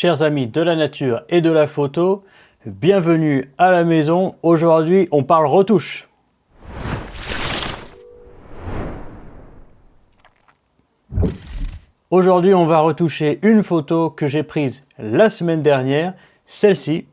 Chers amis de la nature et de la photo, bienvenue à la maison. Aujourd'hui, on parle retouche. Aujourd'hui, on va retoucher une photo que j'ai prise la semaine dernière, celle-ci.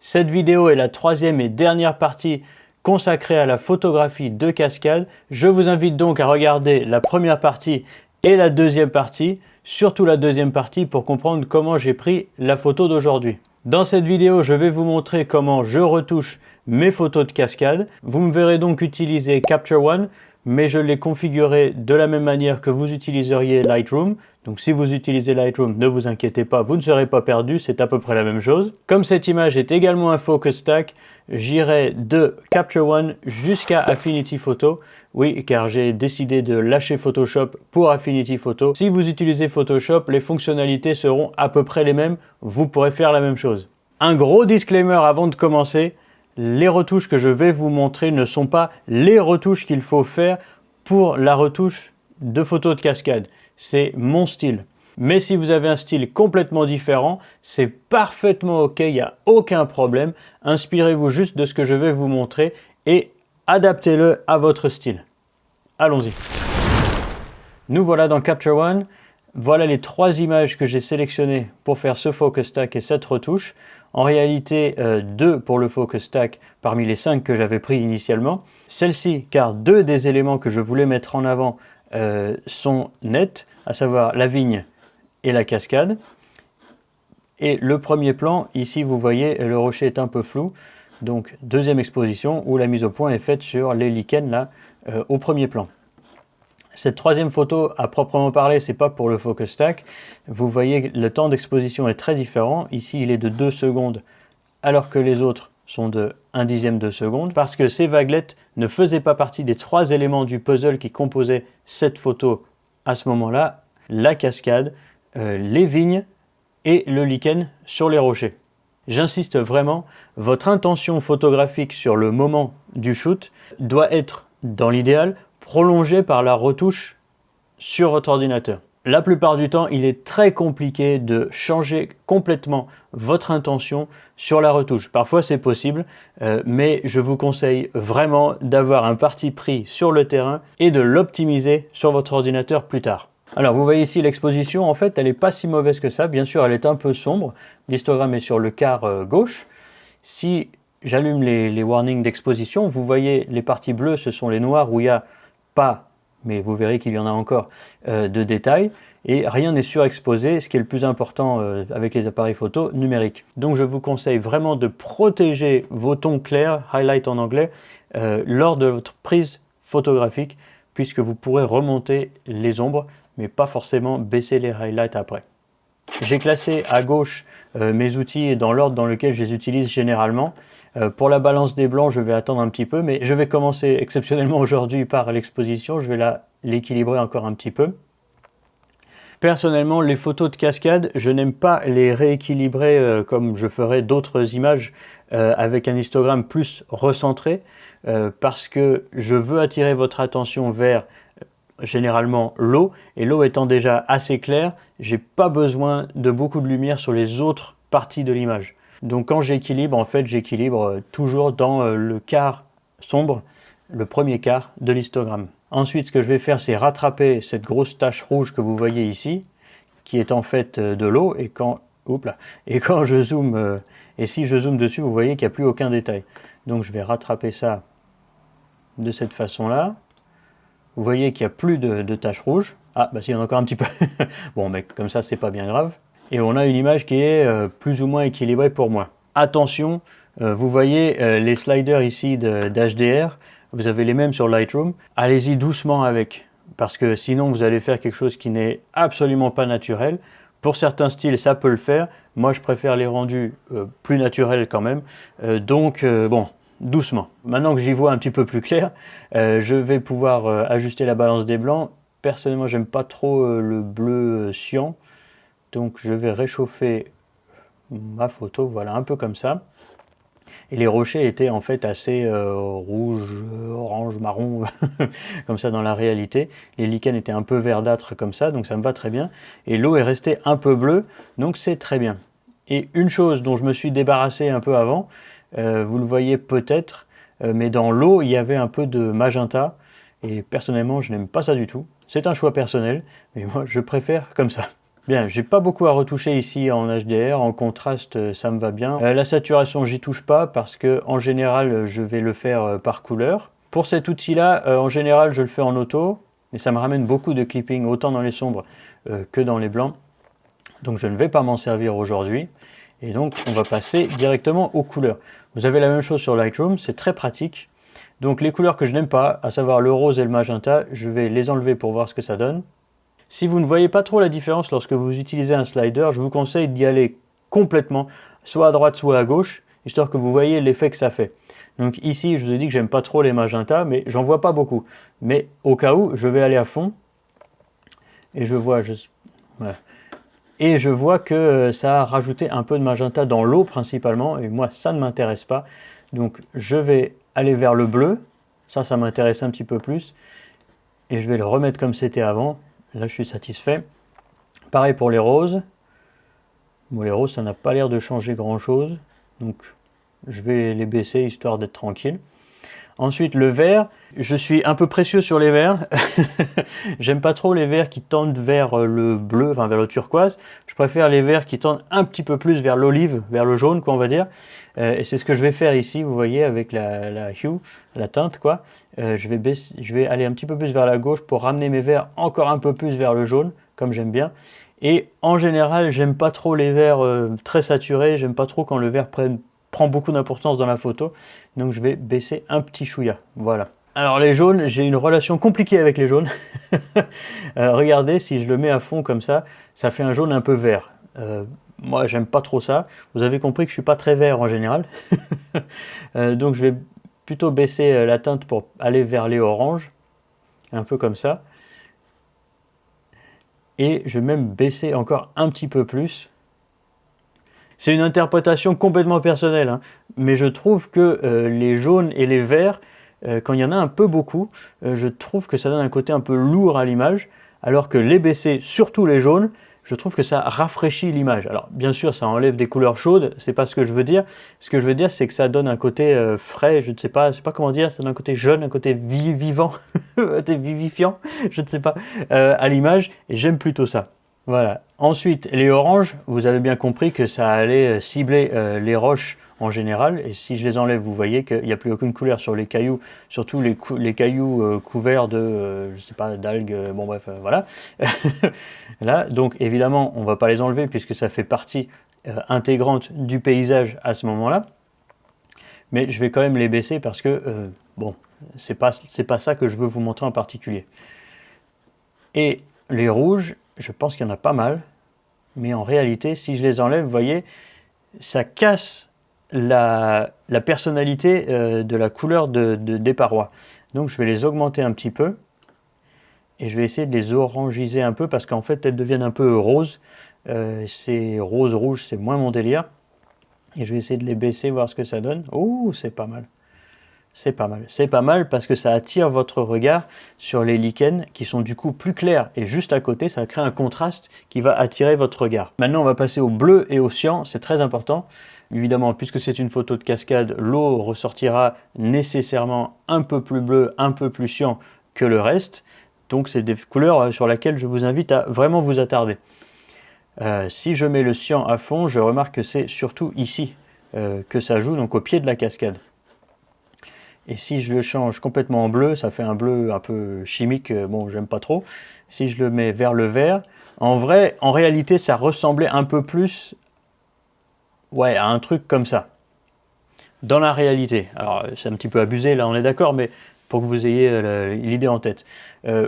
Cette vidéo est la troisième et dernière partie consacrée à la photographie de cascade. Je vous invite donc à regarder la première partie et la deuxième partie, surtout la deuxième partie pour comprendre comment j'ai pris la photo d'aujourd'hui. Dans cette vidéo, je vais vous montrer comment je retouche mes photos de cascade. Vous me verrez donc utiliser Capture One, mais je l'ai configuré de la même manière que vous utiliseriez Lightroom. Donc si vous utilisez Lightroom, ne vous inquiétez pas, vous ne serez pas perdu, c'est à peu près la même chose. Comme cette image est également un focus stack, j'irai de Capture One jusqu'à Affinity Photo. Oui, car j'ai décidé de lâcher Photoshop pour Affinity Photo. Si vous utilisez Photoshop, les fonctionnalités seront à peu près les mêmes, vous pourrez faire la même chose. Un gros disclaimer avant de commencer, les retouches que je vais vous montrer ne sont pas les retouches qu'il faut faire pour la retouche de photos de cascade. C'est mon style. Mais si vous avez un style complètement différent, c'est parfaitement ok, il n'y a aucun problème. Inspirez-vous juste de ce que je vais vous montrer et adaptez-le à votre style. Allons-y. Nous voilà dans Capture One. Voilà les trois images que j'ai sélectionnées pour faire ce focus stack et cette retouche. En réalité, 2 pour le focus stack parmi les 5 que j'avais pris initialement. Celle-ci, car 2 des éléments que je voulais mettre en avant sont nets, à savoir la vigne et la cascade. Et le premier plan, ici vous voyez, le rocher est un peu flou. Donc deuxième exposition où la mise au point est faite sur les lichens là, au premier plan. Cette troisième photo, à proprement parler, c'est pas pour le focus stack. Vous voyez, le temps d'exposition est très différent. Ici, il est de 2 secondes, alors que les autres sont de 1/10 de seconde, parce que ces vaguelettes ne faisaient pas partie des 3 éléments du puzzle qui composaient cette photo à ce moment-là. La cascade, les vignes et le lichen sur les rochers. J'insiste vraiment, votre intention photographique sur le moment du shoot doit être, dans l'idéal, prolongée par la retouche sur votre ordinateur. La plupart du temps, il est très compliqué de changer complètement votre intention sur la retouche. Parfois, c'est possible, mais je vous conseille vraiment d'avoir un parti pris sur le terrain et de l'optimiser sur votre ordinateur plus tard. Alors, vous voyez ici l'exposition, en fait, elle n'est pas si mauvaise que ça. Bien sûr, elle est un peu sombre. L'histogramme est sur le quart gauche. Si j'allume les warnings d'exposition, vous voyez les parties bleues, ce sont les noirs où il y a pas, mais vous verrez qu'il y en a encore, de détails, et rien n'est surexposé, ce qui est le plus important avec les appareils photo numériques. Donc je vous conseille vraiment de protéger vos tons clairs, highlight en anglais, lors de votre prise photographique, puisque vous pourrez remonter les ombres, mais pas forcément baisser les highlights après. J'ai classé à gauche mes outils dans l'ordre dans lequel je les utilise généralement. Pour la balance des blancs, je vais attendre un petit peu, mais je vais commencer exceptionnellement aujourd'hui par l'exposition. Je vais l'équilibrer encore un petit peu. Personnellement, les photos de cascade, je n'aime pas les rééquilibrer comme je ferais d'autres images avec un histogramme plus recentré parce que je veux attirer votre attention vers généralement l'eau, et l'eau étant déjà assez claire, j'ai pas besoin de beaucoup de lumière sur les autres parties de l'image. Donc quand j'équilibre, en fait, j'équilibre toujours dans le quart sombre, le premier quart de l'histogramme. Ensuite, ce que je vais faire, c'est rattraper cette grosse tache rouge que vous voyez ici, qui est en fait de l'eau, et quand je zoome, et si je zoome dessus, vous voyez qu'il n'y a plus aucun détail. Donc je vais rattraper ça de cette façon-là. Vous voyez qu'il n'y a plus de taches rouges. Ah, bah si, il y en a encore un petit peu. Bon, mais comme ça, c'est pas bien grave. Et on a une image qui est plus ou moins équilibrée pour moi. Attention, vous voyez les sliders ici d'HDR, vous avez les mêmes sur Lightroom. Allez-y doucement avec, parce que sinon vous allez faire quelque chose qui n'est absolument pas naturel. Pour certains styles, ça peut le faire. Moi, je préfère les rendus plus naturels quand même. Bon, doucement. Maintenant que j'y vois un petit peu plus clair, je vais pouvoir ajuster la balance des blancs. Personnellement, j'aime pas trop le bleu cyan. Donc je vais réchauffer ma photo, voilà, un peu comme ça. Et les rochers étaient en fait assez rouge, orange, marron, comme ça dans la réalité. Les lichens étaient un peu verdâtres comme ça, donc ça me va très bien. Et l'eau est restée un peu bleue, donc c'est très bien. Et une chose dont je me suis débarrassé un peu avant, vous le voyez peut-être, mais dans l'eau, il y avait un peu de magenta. Et personnellement, je n'aime pas ça du tout. C'est un choix personnel, mais moi, je préfère comme ça. Bien, j'ai pas beaucoup à retoucher ici en HDR, en contraste ça me va bien. La saturation j'y touche pas parce que en général je vais le faire par couleur. Pour cet outil là, en général je le fais en auto, mais ça me ramène beaucoup de clipping autant dans les sombres que dans les blancs. Donc je ne vais pas m'en servir aujourd'hui. Et donc on va passer directement aux couleurs. Vous avez la même chose sur Lightroom, c'est très pratique. Donc les couleurs que je n'aime pas, à savoir le rose et le magenta, je vais les enlever pour voir ce que ça donne. Si vous ne voyez pas trop la différence lorsque vous utilisez un slider, je vous conseille d'y aller complètement, soit à droite, soit à gauche, histoire que vous voyez l'effet que ça fait. Donc ici, je vous ai dit que j'aime pas trop les magentas, mais j'en vois pas beaucoup. Mais au cas où, je vais aller à fond, et je vois, voilà. Et je vois que ça a rajouté un peu de magenta dans l'eau principalement, et moi ça ne m'intéresse pas. Donc je vais aller vers le bleu, ça m'intéresse un petit peu plus, et je vais le remettre comme c'était avant. Là, je suis satisfait. Pareil pour les roses. Bon, les roses, ça n'a pas l'air de changer grand-chose. Donc, je vais les baisser histoire d'être tranquille. Ensuite, le vert. Je suis un peu précieux sur les verts. J'aime pas trop les verts qui tendent vers le bleu, enfin vers le turquoise. Je préfère les verts qui tendent un petit peu plus vers l'olive, vers le jaune, quoi, on va dire. Et c'est ce que je vais faire ici, vous voyez, avec la hue, la teinte, quoi. Je vais aller un petit peu plus vers la gauche pour ramener mes verts encore un peu plus vers le jaune, comme j'aime bien. Et en général, j'aime pas trop les verts très saturés. J'aime pas trop quand le vert prend beaucoup d'importance dans la photo. Donc je vais baisser un petit chouïa. Voilà. Alors les jaunes, j'ai une relation compliquée avec les jaunes. Regardez, si je le mets à fond comme ça fait un jaune un peu vert. Moi, j'aime pas trop ça. Vous avez compris que je suis pas très vert en général. Donc je vais plutôt baisser la teinte pour aller vers les oranges. Un peu comme ça. Et je vais même baisser encore un petit peu plus. C'est une interprétation complètement personnelle, hein, mais je trouve que les jaunes et les verts, quand il y en a un peu beaucoup, je trouve que ça donne un côté un peu lourd à l'image, alors que les baissés, surtout les jaunes, je trouve que ça rafraîchit l'image. Alors bien sûr, ça enlève des couleurs chaudes, c'est pas ce que je veux dire. Ce que je veux dire, c'est que ça donne un côté frais, je ne sais pas comment dire, ça donne un côté jeune, un côté vivant, un côté vivifiant, je ne sais pas, à l'image, et j'aime plutôt ça. Voilà. Ensuite, les oranges, vous avez bien compris que ça allait cibler les roches en général. Et si je les enlève, vous voyez qu'il n'y a plus aucune couleur sur les cailloux, surtout les cailloux couverts de, je sais pas, d'algues, bon bref, voilà. Là, donc évidemment, on ne va pas les enlever puisque ça fait partie intégrante du paysage à ce moment-là. Mais je vais quand même les baisser parce que, bon, c'est pas ça que je veux vous montrer en particulier. Et les rouges, je pense qu'il y en a pas mal, mais en réalité, si je les enlève, vous voyez, ça casse la personnalité de la couleur des parois. Donc je vais les augmenter un petit peu, et je vais essayer de les orangiser un peu, parce qu'en fait, elles deviennent un peu roses. C'est rose-rouge, c'est moins mon délire. Et je vais essayer de les baisser, voir ce que ça donne. Oh, c'est pas mal. C'est pas mal. C'est pas mal parce que ça attire votre regard sur les lichens qui sont du coup plus clairs et juste à côté, ça crée un contraste qui va attirer votre regard. Maintenant, on va passer au bleu et au cyan, c'est très important. Évidemment, puisque c'est une photo de cascade, l'eau ressortira nécessairement un peu plus bleu, un peu plus cyan que le reste. Donc, c'est des couleurs sur lesquelles je vous invite à vraiment vous attarder. Si je mets le cyan à fond, je remarque que c'est surtout ici que ça joue, donc au pied de la cascade. Et si je le change complètement en bleu, ça fait un bleu un peu chimique, bon, j'aime pas trop. Si je le mets vers le vert, en vrai, en réalité, ça ressemblait un peu plus, ouais, à un truc comme ça. Dans la réalité. Alors, c'est un petit peu abusé, là, on est d'accord, mais pour que vous ayez l'idée en tête.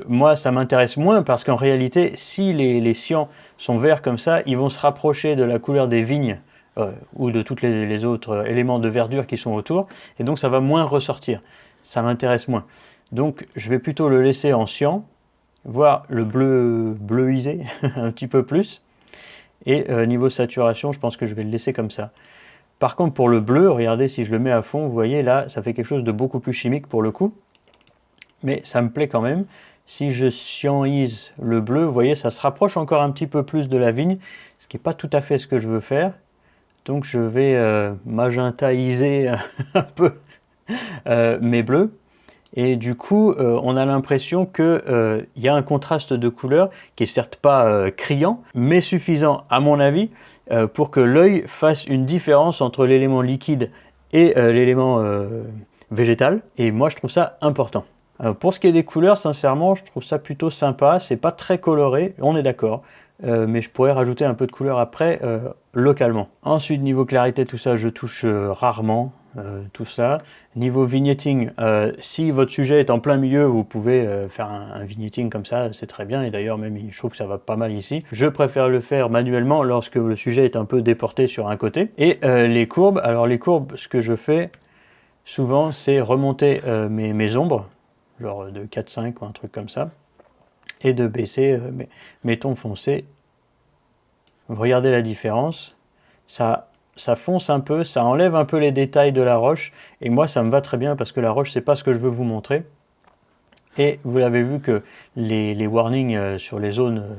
Moi, ça m'intéresse moins parce qu'en réalité, si les cyans sont verts comme ça, ils vont se rapprocher de la couleur des vignes ou de tous les autres éléments de verdure qui sont autour, et donc ça va moins ressortir. Ça m'intéresse moins. Donc je vais plutôt le laisser en cyan, voire le bleuiser un petit peu plus. Et niveau saturation, je pense que je vais le laisser comme ça. Par contre pour le bleu, regardez si je le mets à fond, vous voyez là, ça fait quelque chose de beaucoup plus chimique pour le coup. Mais ça me plaît quand même. Si je cyanise le bleu, vous voyez, ça se rapproche encore un petit peu plus de la vigne, ce qui n'est pas tout à fait ce que je veux faire. Donc je vais magentaiser un peu mes bleus. Et du coup, on a l'impression qu'il y a un contraste de couleur qui est certes pas criant, mais suffisant à mon avis pour que l'œil fasse une différence entre l'élément liquide et l'élément végétal. Et moi, je trouve ça important. Pour ce qui est des couleurs, sincèrement, je trouve ça plutôt sympa. C'est pas très coloré, on est d'accord. Mais je pourrais rajouter un peu de couleur après, localement. Ensuite, niveau clarité, tout ça, je touche rarement. Tout ça. Niveau vignetting, si votre sujet est en plein milieu, vous pouvez faire un vignetting comme ça, c'est très bien. Et d'ailleurs, même je trouve que ça va pas mal ici. Je préfère le faire manuellement lorsque le sujet est un peu déporté sur un côté. Et les courbes, alors les courbes, ce que je fais souvent, c'est remonter mes ombres, genre de 4-5 ou un truc comme ça, et de baisser mes tons foncés. Vous regardez la différence, ça fonce un peu, ça enlève un peu les détails de la roche, et moi ça me va très bien parce que la roche c'est pas ce que je veux vous montrer. Et vous avez vu que les warnings sur les zones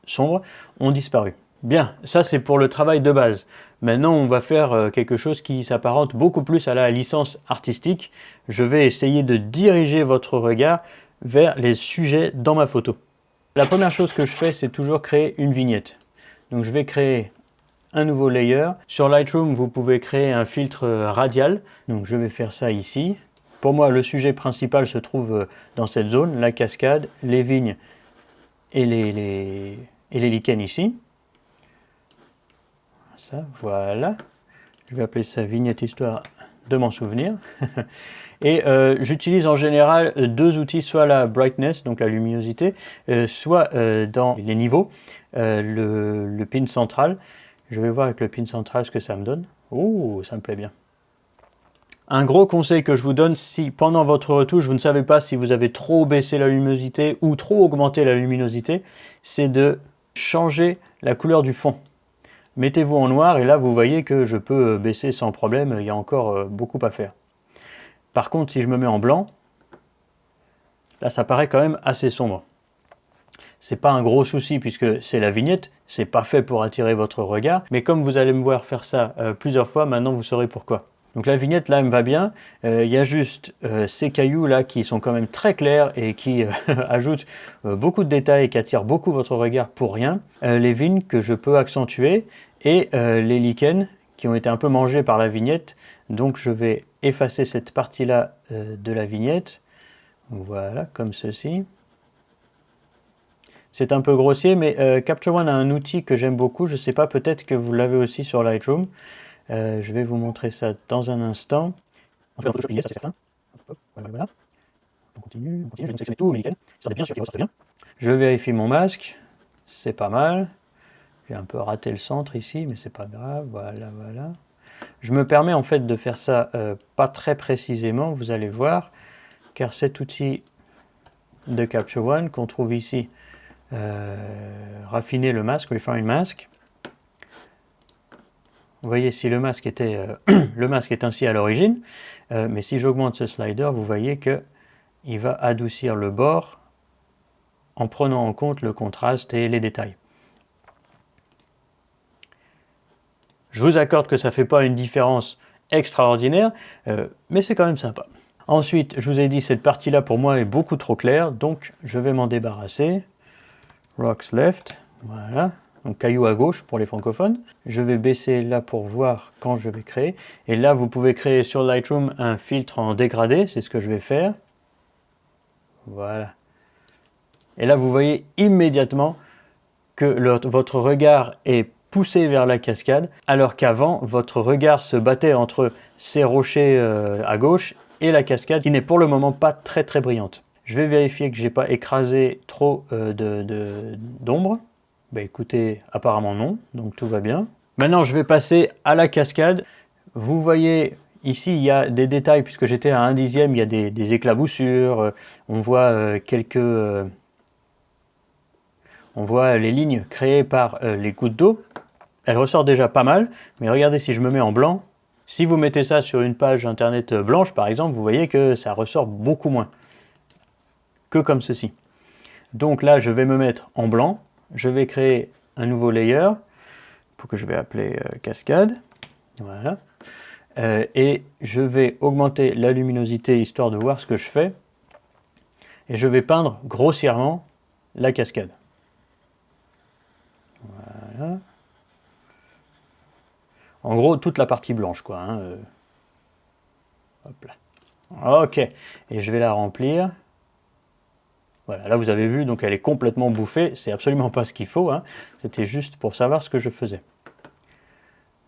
sombres ont disparu. Bien, ça c'est pour le travail de base. Maintenant on va faire quelque chose qui s'apparente beaucoup plus à la licence artistique. Je vais essayer de diriger votre regard vers les sujets dans ma photo. La première chose que je fais, c'est toujours créer une vignette. Donc je vais créer un nouveau layer. Sur Lightroom, vous pouvez créer un filtre radial. Donc je vais faire ça ici. Pour moi, le sujet principal se trouve dans cette zone, la cascade, les vignes et les lichens ici. Ça, voilà. Je vais appeler ça vignette histoire de m'en souvenir. Et j'utilise en général deux outils, soit la brightness, donc la luminosité, soit dans les niveaux, le pin central. Je vais voir avec le pin central ce que ça me donne. Oh, ça me plaît bien. Un gros conseil que je vous donne, si pendant votre retouche, vous ne savez pas si vous avez trop baissé la luminosité ou trop augmenté la luminosité, c'est de changer la couleur du fond. Mettez-vous en noir et là, vous voyez que je peux baisser sans problème, il y a encore beaucoup à faire. Par contre, si je me mets en blanc, là, ça paraît quand même assez sombre. C'est pas un gros souci puisque c'est la vignette, c'est pas fait pour attirer votre regard, mais comme vous allez me voir faire ça plusieurs fois, maintenant vous saurez pourquoi. Donc la vignette là elle me va bien, il y a juste ces cailloux là qui sont quand même très clairs et qui ajoutent beaucoup de détails et qui attirent beaucoup votre regard pour rien. Les vignes que je peux accentuer et les lichens qui ont été un peu mangés par la vignette, donc je vais effacer cette partie là de la vignette, voilà comme ceci. C'est un peu grossier, mais Capture One a un outil que j'aime beaucoup. Je ne sais pas, peut-être que vous l'avez aussi sur Lightroom. Je vais vous montrer ça dans un instant. En tout cas, en Photoshop, il y est, ça c'est certain. Hop, voilà. On continue. Je vais sélectionner tous mes lichens. Sur des bien sûr qui ressortent bien. Je vérifie mon masque. C'est pas mal. J'ai un peu raté le centre ici, mais c'est pas grave. Voilà. Je me permets en fait de faire ça pas très précisément, vous allez voir, car cet outil de Capture One qu'on trouve ici, raffiner le masque, refine mask. Vous voyez si le masque était le masque est ainsi à l'origine, mais si j'augmente ce slider, vous voyez que il va adoucir le bord en prenant en compte le contraste et les détails. Je vous accorde que ça ne fait pas une différence extraordinaire, mais c'est quand même sympa. Ensuite, je vous ai dit, cette partie-là pour moi est beaucoup trop claire, donc je vais m'en débarrasser. Rocks left, voilà, donc caillou à gauche pour les francophones. Je vais baisser là pour voir quand je vais créer. Et là, vous pouvez créer sur Lightroom un filtre en dégradé, c'est ce que je vais faire. Voilà. Et là, vous voyez immédiatement que votre regard est poussé vers la cascade, alors qu'avant, votre regard se battait entre ces rochers à gauche et la cascade, qui n'est pour le moment pas très brillante. Je vais vérifier que je n'ai pas écrasé trop d'ombre. Ben écoutez, apparemment non, donc tout va bien. Maintenant, je vais passer à la cascade. Vous voyez, ici, il y a des détails, puisque j'étais à 1/10, il y a des éclaboussures, on voit on voit les lignes créées par les gouttes d'eau. elle ressort déjà pas mal, mais regardez si je me mets en blanc, si vous mettez ça sur une page internet blanche par exemple, vous voyez que ça ressort beaucoup moins que comme ceci. Donc là, je vais me mettre en blanc, je vais créer un nouveau layer, que je vais appeler cascade, voilà. Et je vais augmenter la luminosité histoire de voir ce que je fais, et je vais peindre grossièrement la cascade. Voilà. En gros, toute la partie blanche, quoi. Hein. Hop là. Ok. Et je vais la remplir. Voilà, là vous avez vu, donc elle est complètement bouffée. C'est absolument pas ce qu'il faut. Hein. C'était juste pour savoir ce que je faisais.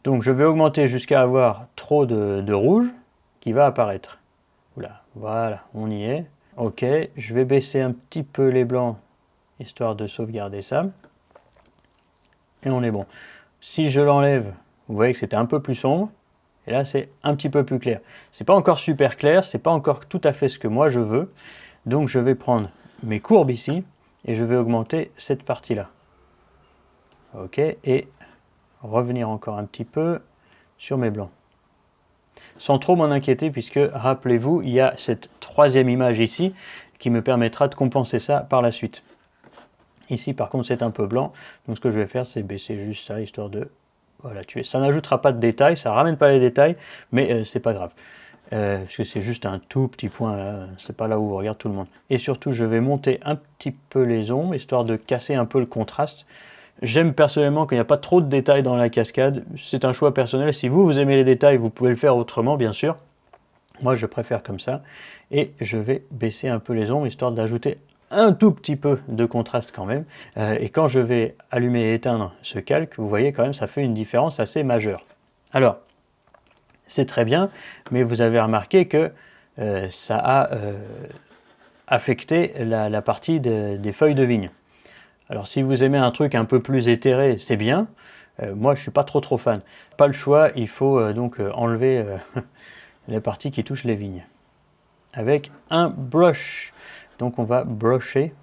Donc je vais augmenter jusqu'à avoir trop de rouge qui va apparaître. Oula, voilà, on y est. Ok, je vais baisser un petit peu les blancs, histoire de sauvegarder ça. Et on est bon. Si je l'enlève, vous voyez que c'était un peu plus sombre. Et là, c'est un petit peu plus clair. C'est pas encore super clair, c'est pas encore tout à fait ce que moi je veux. Donc je vais prendre mes courbes ici et je vais augmenter cette partie-là. Ok, et revenir encore un petit peu sur mes blancs. Sans trop m'en inquiéter, puisque rappelez-vous, il y a cette troisième image ici qui me permettra de compenser ça par la suite. Ici, par contre, c'est un peu blanc. Donc ce que je vais faire, c'est baisser juste ça, histoire de... Voilà, tuer. Ça n'ajoutera pas de détails, ça ne ramène pas les détails, mais c'est pas grave. Parce que c'est juste un tout petit point, là, c'est pas là où on regarde tout le monde. Et surtout, je vais monter un petit peu les ombres, histoire de casser un peu le contraste. J'aime personnellement qu'il n'y a pas trop de détails dans la cascade, c'est un choix personnel. Si vous aimez les détails, vous pouvez le faire autrement, bien sûr. Moi, je préfère comme ça. Et je vais baisser un peu les ombres, histoire d'ajouter un tout petit peu de contraste quand même. Et quand je vais allumer et éteindre ce calque, vous voyez quand même, ça fait une différence assez majeure. Alors, c'est très bien, mais vous avez remarqué que ça a affecté la partie des feuilles de vigne. Alors si vous aimez un truc un peu plus éthéré, c'est bien. Moi, je suis pas trop fan. Pas le choix, il faut donc enlever la partie qui touche les vignes. Avec un brush. Donc on va brusher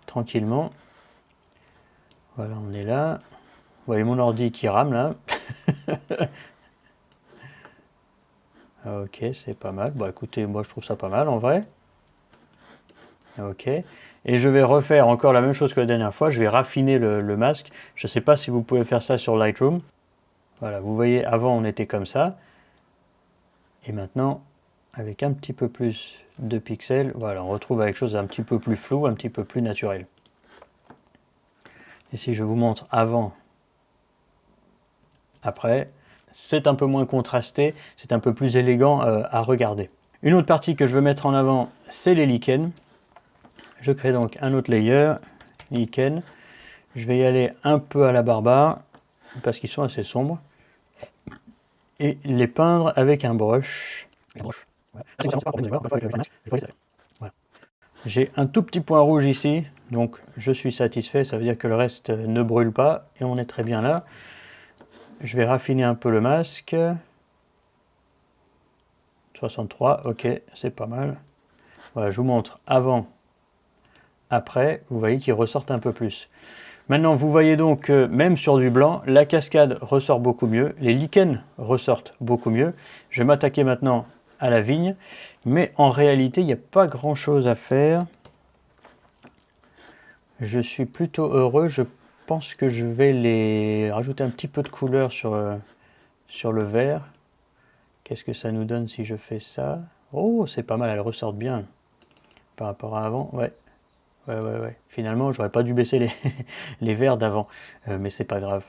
tranquillement. Voilà, on est là. Vous voyez mon ordi qui rame là. Ok, c'est pas mal. Bon, écoutez, moi je trouve ça pas mal en vrai. Ok. Et je vais refaire encore la même chose que la dernière fois. Je vais raffiner le masque. Je ne sais pas si vous pouvez faire ça sur Lightroom. Voilà, vous voyez, avant on était comme ça. Et maintenant, avec un petit peu plus de pixels, voilà, on retrouve avec chose un petit peu plus flou, un petit peu plus naturel. Et si je vous montre avant, après, c'est un peu moins contrasté, c'est un peu plus élégant à regarder. Une autre partie que je veux mettre en avant, c'est les lichens. Je crée donc un autre layer, lichen. Je vais y aller un peu à la barbare, parce qu'ils sont assez sombres. Et les peindre avec un brush. J'ai un tout petit point rouge ici, donc je suis satisfait, ça veut dire que le reste ne brûle pas, et on est très bien là. Je vais raffiner un peu le masque. 63, ok, c'est pas mal. Voilà, je vous montre avant, après, vous voyez qu'ils ressortent un peu plus. Maintenant, vous voyez donc que même sur du blanc, la cascade ressort beaucoup mieux, les lichens ressortent beaucoup mieux. Je vais m'attaquer maintenant à la vigne, mais en réalité, il n'y a pas grand-chose à faire. Je suis plutôt heureux, je pense que je vais les rajouter un petit peu de couleur sur le vert. Qu'est-ce que ça nous donne si je fais ça? Oh, c'est pas mal, elles ressortent bien par rapport à avant, ouais. Ouais. Finalement, j'aurais pas dû baisser les verres d'avant, mais c'est pas grave.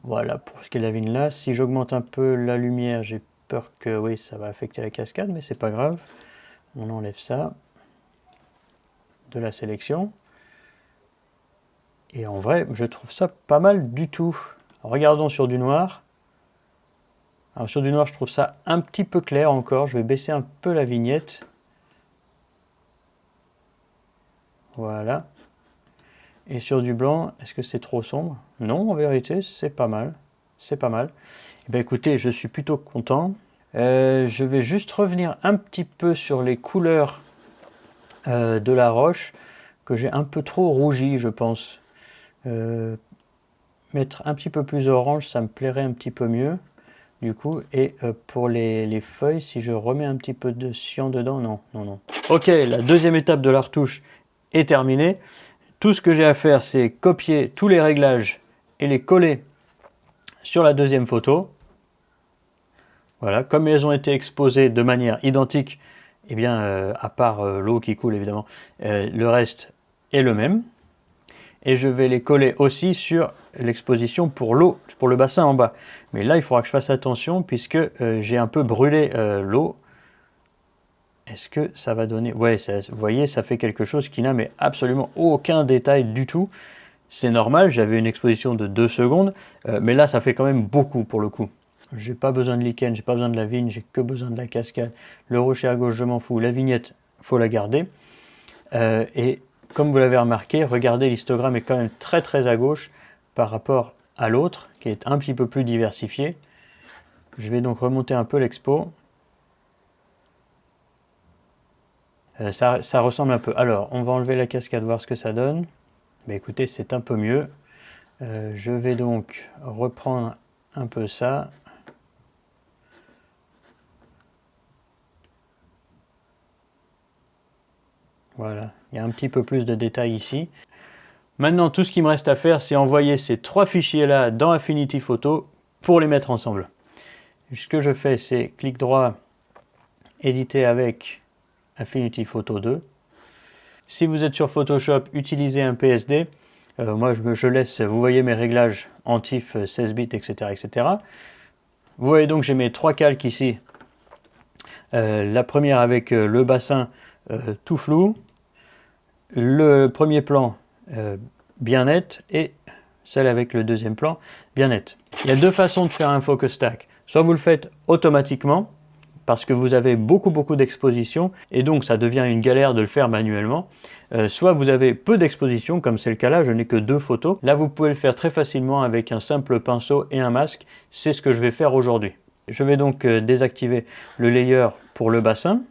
Voilà, pour ce qui est de la vigne là, si j'augmente un peu la lumière, j'ai peur que oui, ça va affecter la cascade, mais c'est pas grave. On enlève ça de la sélection. Et en vrai, je trouve ça pas mal du tout. Regardons sur du noir. Alors sur du noir, je trouve ça un petit peu clair encore. Je vais baisser un peu la vignette. Voilà. Et sur du blanc, est-ce que c'est trop sombre? Non, en vérité, c'est pas mal. C'est pas mal. Eh bien, écoutez, je suis plutôt content. Je vais juste revenir un petit peu sur les couleurs de la roche, que j'ai un peu trop rougi, je pense. mettre un petit peu plus orange, ça me plairait un petit peu mieux. Du coup, et pour les feuilles, si je remets un petit peu de cyan dedans, non, non, non. Ok, la deuxième étape de la retouche est terminée. Tout ce que j'ai à faire, c'est copier tous les réglages et les coller sur la deuxième photo. Voilà, comme elles ont été exposées de manière identique, eh bien, à part l'eau qui coule évidemment, le reste est le même. Et je vais les coller aussi sur l'exposition pour l'eau, pour le bassin en bas. Mais là, il faudra que je fasse attention puisque j'ai un peu brûlé l'eau. Est-ce que ça va donner... Ouais, vous voyez, ça fait quelque chose qui n'a mais absolument aucun détail du tout. C'est normal, j'avais une exposition de 2 secondes, mais là, ça fait quand même beaucoup pour le coup. J'ai pas besoin de lichen, j'ai pas besoin de la vigne, j'ai que besoin de la cascade. Le rocher à gauche, je m'en fous. La vignette, faut la garder. Et comme vous l'avez remarqué, regardez, l'histogramme est quand même très très à gauche par rapport à l'autre, qui est un petit peu plus diversifié. Je vais donc remonter un peu l'expo. Ça ressemble un peu. Alors, on va enlever la cascade, voir ce que ça donne. Mais écoutez, c'est un peu mieux. Je vais donc reprendre un peu ça. Voilà, il y a un petit peu plus de détails ici. Maintenant, tout ce qu'il me reste à faire, c'est envoyer ces 3 fichiers-là dans Affinity Photo pour les mettre ensemble. Ce que je fais, c'est clic droit, éditer avec Affinity Photo 2. Si vous êtes sur Photoshop, utilisez un PSD. Moi, je laisse, vous voyez mes réglages en TIFF 16 bits, etc., etc. Vous voyez donc, j'ai mes 3 calques ici. La première avec le bassin tout flou, le premier plan bien net et celle avec le deuxième plan bien net. Il y a 2 façons de faire un focus stack. Soit vous le faites automatiquement parce que vous avez beaucoup d'exposition et donc ça devient une galère de le faire manuellement. Soit vous avez peu d'exposition, comme c'est le cas là, je n'ai que 2 photos. Là, vous pouvez le faire très facilement avec un simple pinceau et un masque. C'est ce que je vais faire aujourd'hui. Je vais donc désactiver le layer pour le bassin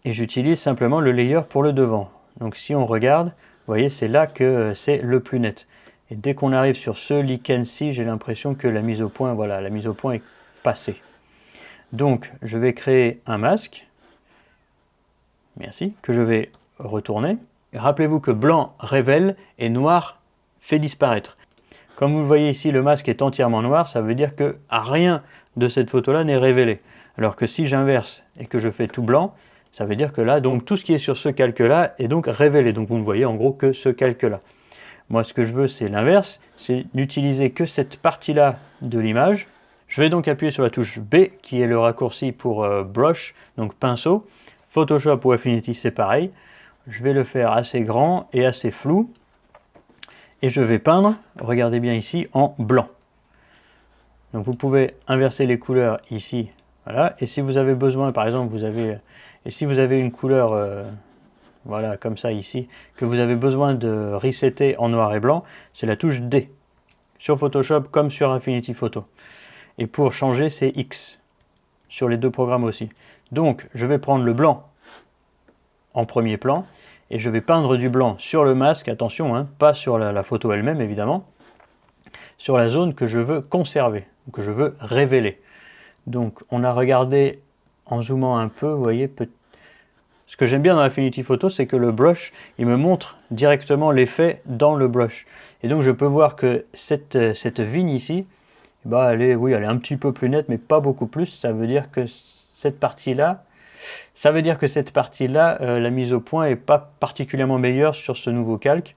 et j'utilise simplement le layer pour le devant. Donc si on regarde, vous voyez, c'est là que c'est le plus net. Et dès qu'on arrive sur ce lichen-ci, j'ai l'impression que la mise au point, voilà, la mise au point est passée. Donc je vais créer un masque. Merci, que je vais retourner. Rappelez-vous que blanc révèle et noir fait disparaître. Comme vous le voyez ici, le masque est entièrement noir, ça veut dire que rien de cette photo-là n'est révélé. Alors que si j'inverse et que je fais tout blanc, ça veut dire que là, donc tout ce qui est sur ce calque-là est donc révélé. Donc vous ne voyez en gros que ce calque-là. Moi, ce que je veux, c'est l'inverse, c'est n'utiliser que cette partie-là de l'image. Je vais donc appuyer sur la touche B, qui est le raccourci pour brush, donc pinceau. Photoshop ou Affinity, c'est pareil. Je vais le faire assez grand et assez flou. Et je vais peindre, regardez bien ici, en blanc. Donc vous pouvez inverser les couleurs ici. Voilà. Et si vous avez besoin, par exemple, si vous avez une couleur, voilà, comme ça ici, que vous avez besoin de resetter en noir et blanc, c'est la touche D. Sur Photoshop comme sur Affinity Photo. Et pour changer, c'est X. Sur les 2 programmes aussi. Donc, je vais prendre le blanc en premier plan et je vais peindre du blanc sur le masque, attention, hein, pas sur la photo elle-même évidemment, sur la zone que je veux conserver, que je veux révéler. Donc, on a regardé en zoomant un peu, vous voyez, ce que j'aime bien dans Affinity Photo, c'est que le brush, il me montre directement l'effet dans le brush. Et donc, je peux voir que cette vigne ici, bah, elle est un petit peu plus nette, mais pas beaucoup plus. Ça veut dire que cette partie-là, la mise au point n'est pas particulièrement meilleure sur ce nouveau calque.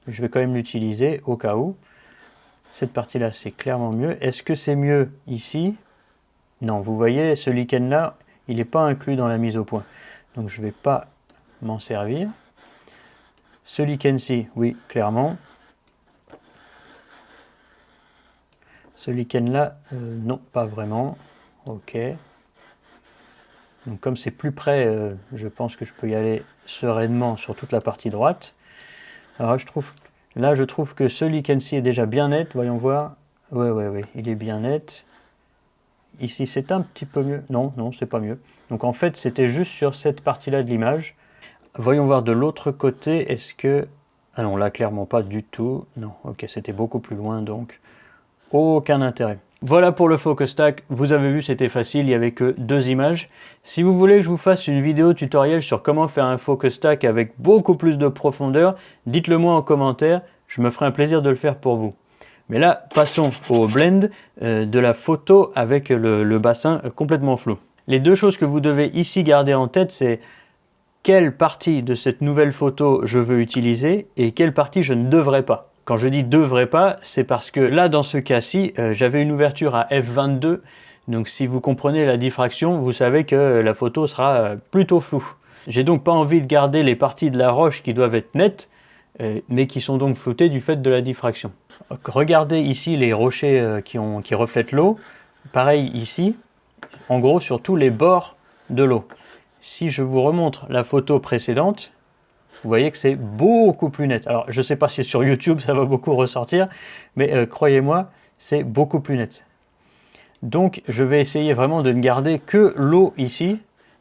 Je vais quand même l'utiliser au cas où. Cette partie-là, c'est clairement mieux. Est-ce que c'est mieux ici? Non, vous voyez, ce lichen-là, il n'est pas inclus dans la mise au point. Donc, je ne vais pas m'en servir. Ce lichen-ci, oui, clairement. Ce lichen-là, non, pas vraiment. Ok. Donc comme c'est plus près, je pense que je peux y aller sereinement sur toute la partie droite. Alors je trouve que ce lichen-ci est déjà bien net, voyons voir. Ouais, il est bien net. Ici c'est un petit peu mieux. Non, c'est pas mieux. Donc en fait c'était juste sur cette partie-là de l'image. Voyons voir de l'autre côté, est-ce que... Ah non, là clairement pas du tout. Non, ok, c'était beaucoup plus loin donc aucun intérêt. Voilà pour le focus stack, vous avez vu c'était facile, il n'y avait que 2 images. Si vous voulez que je vous fasse une vidéo tutoriel sur comment faire un focus stack avec beaucoup plus de profondeur, dites-le moi en commentaire, je me ferai un plaisir de le faire pour vous. Mais là, passons au blend de la photo avec le bassin complètement flou. Les 2 choses que vous devez ici garder en tête, c'est quelle partie de cette nouvelle photo je veux utiliser et quelle partie je ne devrais pas. Quand je dis devrais pas, c'est parce que là, dans ce cas-ci, j'avais une ouverture à f22. Donc si vous comprenez la diffraction, vous savez que la photo sera plutôt floue. J'ai donc pas envie de garder les parties de la roche qui doivent être nettes, mais qui sont donc floutées du fait de la diffraction. Regardez ici les rochers qui reflètent l'eau. Pareil ici, en gros sur tous les bords de l'eau. Si je vous remontre la photo précédente, vous voyez que c'est beaucoup plus net. Alors, je ne sais pas si sur YouTube ça va beaucoup ressortir, mais croyez-moi, c'est beaucoup plus net. Donc, je vais essayer vraiment de ne garder que l'eau ici,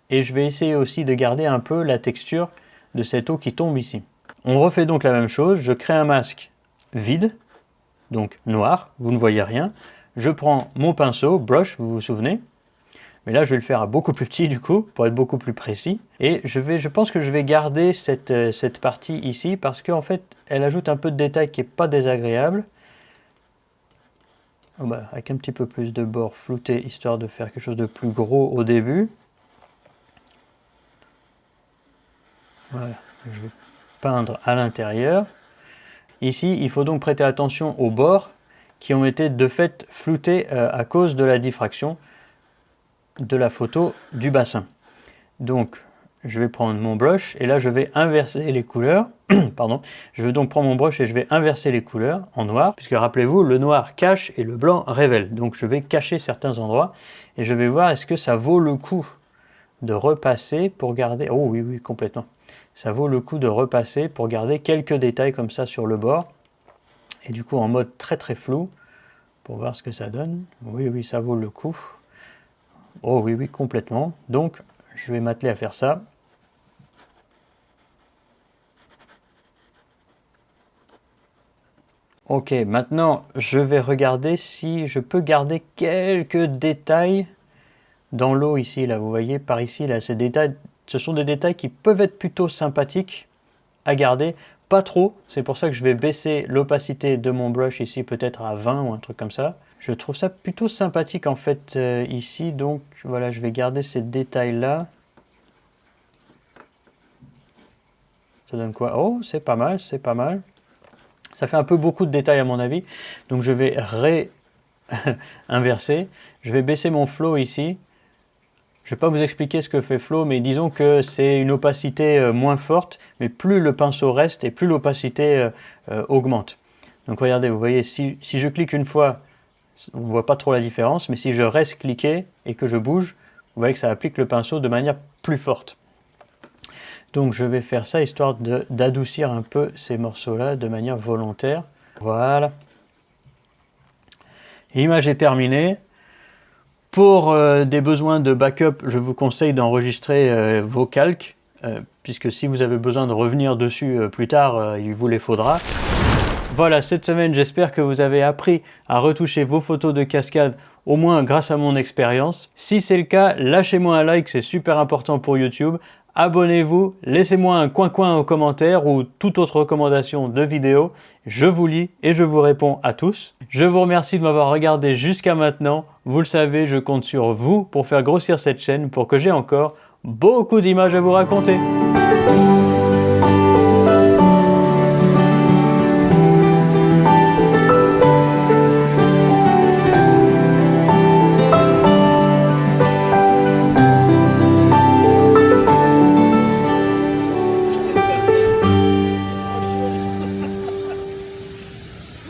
et je vais essayer aussi de garder un peu la texture de cette eau qui tombe ici. On refait donc la même chose, je crée un masque vide, donc noir, vous ne voyez rien. Je prends mon pinceau, brush, vous vous souvenez. Mais là, je vais le faire à beaucoup plus petit du coup, pour être beaucoup plus précis. Et je pense que je vais garder cette partie ici, parce qu'en fait, elle ajoute un peu de détail qui n'est pas désagréable. Oh bah, avec un petit peu plus de bords floutés, histoire de faire quelque chose de plus gros au début. Voilà, je vais peindre à l'intérieur. Ici, il faut donc prêter attention aux bords qui ont été de fait floutés à cause de la diffraction de la photo du bassin. Donc je vais prendre mon brush et là je vais inverser les couleurs. Pardon. Je vais donc prendre mon brush et je vais inverser les couleurs en noir, puisque rappelez-vous, le noir cache et le blanc révèle. Donc je vais cacher certains endroits et je vais voir est-ce que ça vaut le coup de repasser pour garder... Oh oui, oui, complètement. Ça vaut le coup de repasser pour garder quelques détails comme ça sur le bord. Et du coup en mode très très flou, pour voir ce que ça donne. Oui, oui, ça vaut le coup. Oh oui, oui, complètement. Donc, je vais m'atteler à faire ça. Ok, maintenant, je vais regarder si je peux garder quelques détails dans l'eau ici, là. Vous voyez, par ici, là, ces détails, ce sont des détails qui peuvent être plutôt sympathiques à garder. Pas trop, c'est pour ça que je vais baisser l'opacité de mon brush ici, peut-être à 20 ou un truc comme ça. Je trouve ça plutôt sympathique en fait ici, donc voilà, je vais garder ces détails-là. Ça donne quoi? Oh, c'est pas mal, c'est pas mal. Ça fait un peu beaucoup de détails à mon avis, donc je vais inverser. Je vais baisser mon flow ici. Je ne vais pas vous expliquer ce que fait flow, mais disons que c'est une opacité moins forte, mais plus le pinceau reste et plus l'opacité augmente. Donc regardez, vous voyez, si je clique une fois, on ne voit pas trop la différence, mais si je reste cliqué et que je bouge, vous voyez que ça applique le pinceau de manière plus forte. Donc je vais faire ça histoire d'adoucir un peu ces morceaux-là de manière volontaire. Voilà. L'image est terminée. Pour des besoins de backup, je vous conseille d'enregistrer vos calques, puisque si vous avez besoin de revenir dessus plus tard, il vous les faudra. Voilà, cette semaine, j'espère que vous avez appris à retoucher vos photos de cascade, au moins grâce à mon expérience. Si c'est le cas, lâchez-moi un like, c'est super important pour YouTube. Abonnez-vous, laissez-moi un coin-coin en commentaire ou toute autre recommandation de vidéo. Je vous lis et je vous réponds à tous. Je vous remercie de m'avoir regardé jusqu'à maintenant. Vous le savez, je compte sur vous pour faire grossir cette chaîne pour que j'ai encore beaucoup d'images à vous raconter.